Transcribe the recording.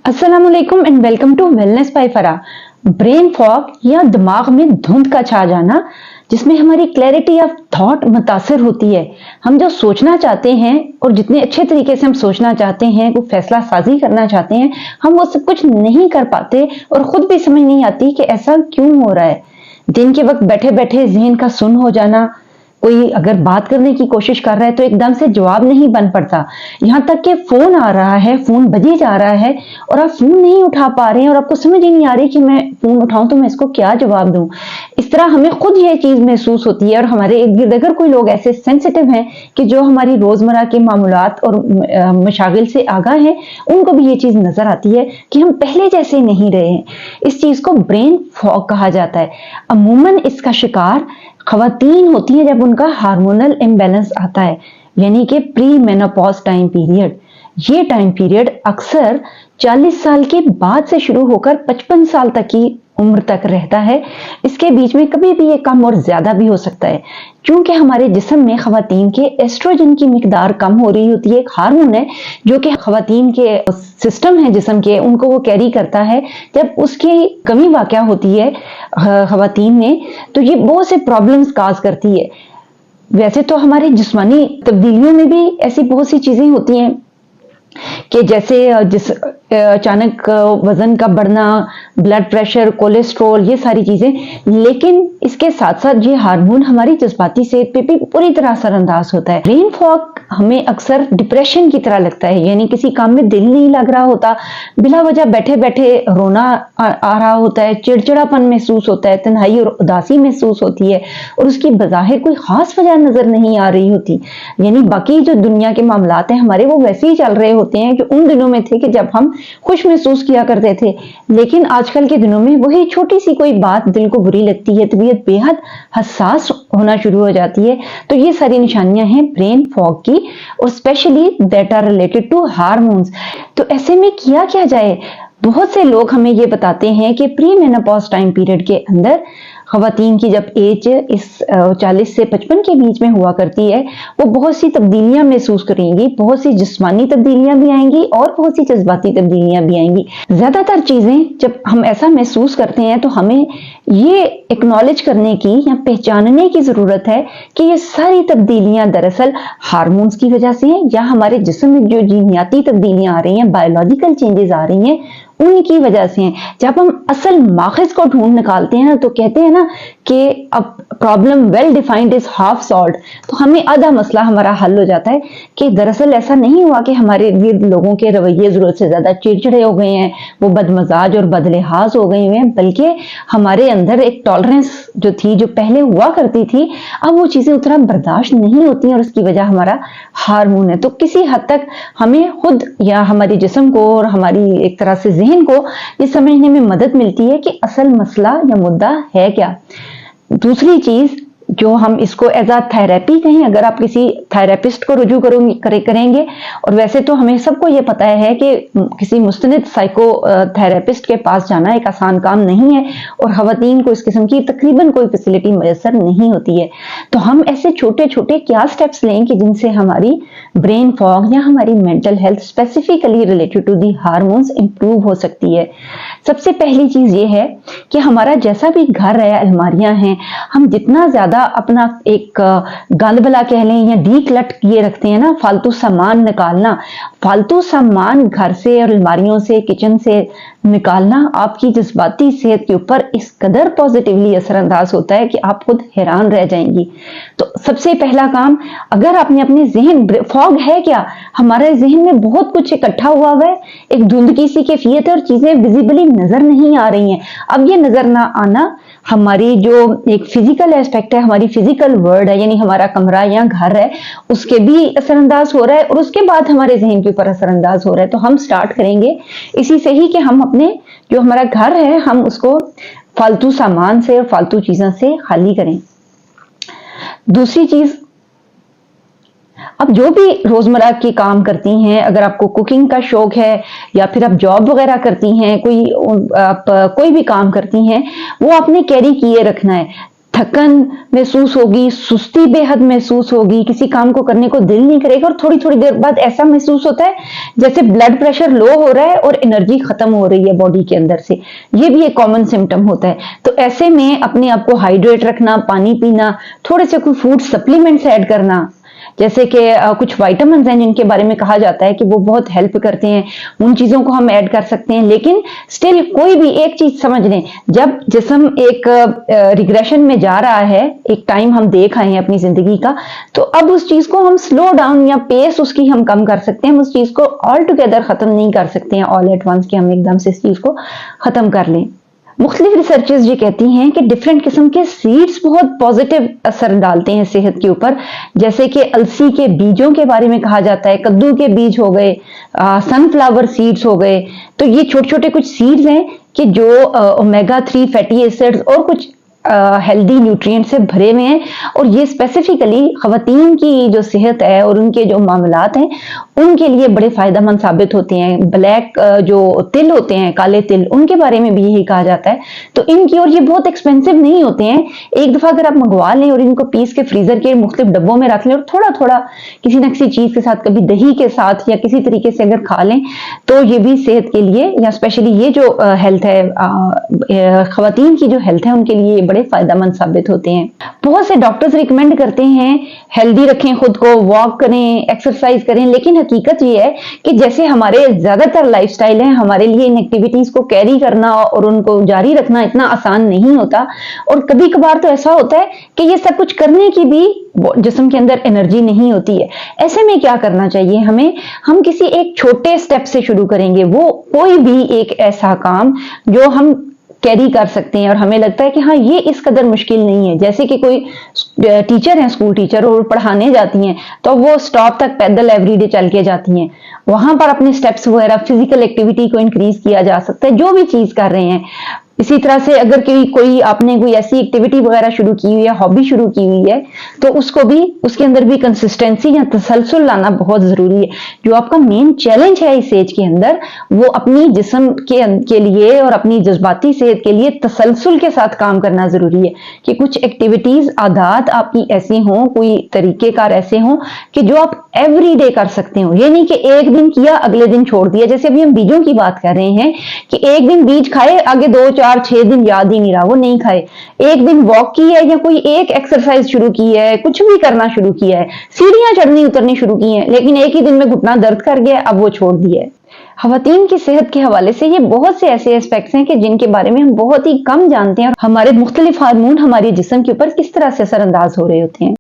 अस्सलाम वालेकुम and welcome to wellness by Farah. Brain fog या दिमाग में धुंध का छा जाना, जिसमें हमारी क्लैरिटी ऑफ थॉट मुतासर होती है। हम जो सोचना चाहते हैं और जितने अच्छे तरीके से हम सोचना चाहते हैं, वो फैसला साजी करना चाहते हैं, हम वो सब कुछ नहीं कर पाते और खुद भी समझ नहीं आती कि ऐसा क्यों हो रहा है। दिन के वक्त बैठे बैठे जहन का सुन हो जाना, कोई अगर बात करने की कोशिश कर रहा है तो एकदम से जवाब नहीं बन पड़ता। यहाँ तक कि फोन आ रहा है, फोन बजे जा रहा है और आप फोन नहीं उठा पा रहे हैं और आपको समझ ही नहीं आ रही कि मैं फोन उठाऊं तो मैं इसको क्या जवाब दूं। इस तरह हमें खुद ये चीज महसूस होती है और हमारे इर्द गिर्द अगर कोई लोग ऐसे सेंसिटिव हैं कि जो हमारी रोजमर्रा के मामूलात और मशागिल से आगाह हैं, उनको भी ये चीज नजर आती है कि हम पहले जैसे नहीं रहे हैं। इस चीज को ब्रेन फॉग कहा जाता है। अमूमन इसका शिकार खवातीन होती है जब उनका हार्मोनल इम्बैलेंस आता है, यानी कि प्री मेनोपॉज टाइम पीरियड। ये टाइम पीरियड अक्सर 40 साल के बाद से शुरू होकर 55 साल तक की उम्र तक रहता है। इसके बीच में कभी भी ये कम और ज्यादा भी हो सकता है, क्योंकि हमारे जिस्म में खवातीन के एस्ट्रोजन की मिकदार कम हो रही होती है। एक हार्मोन है जो कि खवातीन के सिस्टम है जिस्म के, उनको वो कैरी करता है। जब उसकी कमी वाक़या होती है खवातीन में, तो ये बहुत से प्रॉब्लम्स काज करती है। वैसे तो हमारे जिस्मानी तब्दीलियों में भी ऐसी बहुत सी चीजें होती हैं कि जैसे जिस अचानक वजन का बढ़ना, ब्लड प्रेशर, कोलेस्ट्रॉल, ये सारी चीजें, लेकिन इसके साथ साथ ये हार्मोन हमारी जज्बाती सेहत पे भी पूरी तरह असरअंदाज होता है। ब्रेन फॉग हमें अक्सर डिप्रेशन की तरह लगता है, यानी किसी काम में दिल नहीं लग रहा होता, बिला वजह बैठे बैठे रोना आ रहा होता है, चिड़चिड़ापन महसूस होता है, तन्हाई और उदासी महसूस होती है और उसकी बज़ाहिर कोई खास वजह नजर नहीं आ रही होती। यानी बाकी जो दुनिया के मामलात हैं हमारे, वो वैसे ही चल रहे होते हैं जो उन दिनों में थे कि जब हम खुश महसूस किया करते थे। लेकिन आजकल के दिनों में वही छोटी सी कोई बात दिल को बुरी लगती है, तबीयत बेहद हसास होना शुरू हो जाती है। तो ये सारी निशानियां हैं ब्रेन फॉग की, और specially that are related to hormones. तो ऐसे में किया क्या जाए? बहुत से लोग हमें ये बताते हैं कि प्री मेनोपॉज टाइम पीरियड के अंदर खवातीन की जब एज इस 40 से 55 के बीच में हुआ करती है, वो बहुत सी तब्दीलियां महसूस करेंगी। बहुत सी जिस्मानी तब्दीलियां भी आएंगी और बहुत सी जज्बाती तब्दीलियां भी आएंगी। ज्यादातर चीजें जब हम ऐसा महसूस करते हैं तो हमें ये एक्नॉलेज करने की या पहचानने की जरूरत है कि ये सारी तब्दीलियां दरअसल हार्मोन्स की वजह से हैं, या हमारे जिस्म में जो जीनियाती तब्दीलियां आ रही हैं, बायोलॉजिकल चेंजेस आ रही हैं, उनकी वजह से हैं। जब हम असल माखिज को ढूंढ निकालते हैं ना, तो कहते हैं ना कि अब problem well defined is half solve, तो हमें आधा मसला हमारा हल हो जाता है कि दरअसल ऐसा नहीं हुआ कि हमारे गिर्द लोगों के रवैये जरूरत से ज्यादा चिड़चिड़े हो गए हैं, वो बदमजाज और बदलिहाज हो गए हुए हैं, बल्कि हमारे अंदर एक टॉलरेंस जो थी, जो पहले हुआ करती थी, अब वो चीजें उतना बर्दाश्त नहीं होती और उसकी वजह हमारा हार्मोन है। तो किसी हद तक हमें खुद या हमारे जिस्म को और हमारी एक तरह से जहन को ये समझने में मदद मिलती है कि असल मसला या मुद्दा है क्या। दूसरी चीज जो हम इसको एज अ थेरेपी कहें, अगर आप किसी थेरेपिस्ट को रुजू करेंगे, और वैसे तो हमें सबको ये पता है कि किसी मुस्तनिद साइको थेरेपिस्ट के पास जाना एक आसान काम नहीं है और खवातीन को इस किस्म की तकरीबन कोई फैसिलिटी मैसर नहीं होती है। तो हम ऐसे छोटे छोटे क्या स्टेप्स लें कि जिनसे हमारी ब्रेन फॉग या हमारी mental health specifically related to the hormones improve हो सकती है। सबसे पहली चीज ये है कि हमारा जैसा भी घर है, अलमारियां हैं, हम जितना ज्यादा अपना एक गंद भला कह लें या डीक्लट किए रखते हैं ना, फालतू सामान निकालना, फालतू सामान घर से और अलमारियों से, किचन से निकालना आपकी जज्बाती सेहत के ऊपर इस कदर पॉजिटिवली असरअंदाज होता है कि आप खुद हैरान रह जाएंगी। तो सबसे पहला काम, अगर आपने अपने जहन, फॉग है क्या, हमारे जहन में बहुत कुछ इकट्ठा हुआ है, एक धुंधली सी कैफियत है और चीजें विजिबली नजर नहीं आ रही हैं। अब ये नजर ना आना हमारी जो एक फिजिकल एस्पेक्ट है, हमारी फिजिकल वर्ल्ड है, यानी हमारा कमरा या घर है, उसके भी असरअंदाज हो रहा है और उसके बाद हमारे जहन के ऊपर असरअंदाज हो रहा है। तो हम स्टार्ट करेंगे इसी से ही कि हम अपने जो हमारा घर है, हम उसको फालतू सामान से और फालतू चीजों से खाली करें। दूसरी चीज, अब जो भी रोजमर्रा के काम करती हैं, अगर आपको कुकिंग का शौक है या फिर आप जॉब वगैरह करती हैं, आप कोई भी काम करती हैं, वो आपने कैरी किए रखना है। थकन महसूस होगी, सुस्ती बेहद महसूस होगी, किसी काम को करने को दिल नहीं करेगा और थोड़ी थोड़ी देर बाद ऐसा महसूस होता है जैसे ब्लड प्रेशर लो हो रहा है और एनर्जी खत्म हो रही है बॉडी के अंदर से। ये भी एक कॉमन सिम्टम होता है। तो ऐसे में अपने आप को हाइड्रेट रखना, पानी पीना, थोड़े से कोई फूड सप्लीमेंट्स ऐड करना, जैसे कि कुछ विटामिन्स हैं जिनके बारे में कहा जाता है कि वो बहुत हेल्प करते हैं, उन चीजों को हम ऐड कर सकते हैं। लेकिन स्टिल कोई भी एक चीज समझ लें, जब जिस्म एक रिग्रेशन में जा रहा है, एक टाइम हम देख आए हैं अपनी जिंदगी का, तो अब उस चीज को हम स्लो डाउन या पेस उसकी हम कम कर सकते हैं। हम उस चीज को ऑल टुगेदर खत्म नहीं कर सकते हैं ऑल एट वंस, कि हम एकदम से इस चीज को खत्म कर लें। मुख्तलिफ रिसर्चेस ये कहती हैं कि डिफरेंट किस्म के सीड्स बहुत पॉजिटिव असर डालते हैं सेहत के ऊपर। जैसे कि अलसी के बीजों के बारे में कहा जाता है, कद्दू के बीज हो गए, सनफ्लावर सीड्स हो गए। तो ये छोटे छोटे कुछ सीड्स हैं कि जो ओमेगा 3 फैटी एसिड्स और कुछ हेल्दी न्यूट्रिएंट से भरे हुए हैं, और ये स्पेसिफिकली खवातीन की जो सेहत है और उनके जो मामलात हैं उनके लिए बड़े फायदेमंद साबित होते हैं। ब्लैक जो तिल होते हैं, काले तिल, उनके बारे में भी यही कहा जाता है। तो इनकी, और ये बहुत एक्सपेंसिव नहीं होते हैं, एक दफा अगर आप मंगवा लें और इनको पीस के फ्रीजर के मुख्तलिफ डब्बों में रख लें और थोड़ा थोड़ा किसी न किसी चीज के साथ, कभी दही के साथ या किसी तरीके से अगर खा लें, तो ये भी सेहत के लिए, या स्पेशली ये जो हेल्थ है, खवातीन की जो हेल्थ है, उनके लिए बड़े फायदेमंद साबित होते हैं। बहुत से डॉक्टर्स रिकमेंड करते हैं हेल्दी रखें खुद को, वॉक करें, एक्सरसाइज करें, लेकिन हकीकत ये है कि जैसे हमारे ज्यादातर लाइफस्टाइल है, हमारे लिए इन एक्टिविटीज को कैरी करना और उनको जारी रखना इतना आसान नहीं होता। और कभी कभार तो ऐसा होता है कि ये सब कुछ करने की भी जिस्म के अंदर एनर्जी नहीं होती है। ऐसे में क्या करना चाहिए हमें? हम किसी एक छोटे स्टेप से शुरू करेंगे, वो कोई भी एक ऐसा काम जो हम कैरी कर सकते हैं और हमें लगता है कि हाँ ये इस कदर मुश्किल नहीं है। जैसे कि कोई टीचर है, स्कूल टीचर, और पढ़ाने जाती हैं तो वो स्टॉप तक पैदल एवरीडे चल के जाती हैं, वहां पर अपने स्टेप्स वगैरह, फिजिकल एक्टिविटी को इंक्रीज किया जा सकता है, जो भी चीज कर रहे हैं। इसी तरह से अगर कोई आपने कोई ऐसी एक्टिविटी वगैरह शुरू की हुई है, हॉबी शुरू की हुई है, तो उसको भी, उसके अंदर भी कंसिस्टेंसी या तसलसल लाना बहुत जरूरी है। जो आपका मेन चैलेंज है इस एज के अंदर, वो अपनी जिस्म के लिए और अपनी जज्बाती सेहत के लिए तसलसल के साथ काम करना जरूरी है। कि कुछ एक्टिविटीज, आदत आपकी ऐसी हों, कोई तरीकेकार ऐसे हों कि जो आप एवरीडे कर सकते हो। ये नहीं कि एक दिन किया अगले दिन छोड़ दिया। जैसे अभी हम बीजों की बात कर रहे हैं कि एक दिन बीज खाए, आगे 2, 4, 6 दिन याद ही नहीं रहा, वो नहीं खाए। एक दिन वॉक की है या कोई एक एक्सरसाइज शुरू की है, कुछ भी करना शुरू किया है, सीढ़ियां चढ़नी उतरनी शुरू की हैं, लेकिन एक ही दिन में घुटना दर्द कर गया, अब वो छोड़ दिया है। खवातीन की सेहत के हवाले से ये बहुत से ऐसे एस्पेक्ट्स हैं कि जिनके बारे में हम बहुत ही कम जानते हैं, और हमारे मुख्तलिफ हार्मोन हमारे जिस्म के ऊपर किस तरह से असरअंदाज हो रहे होते हैं।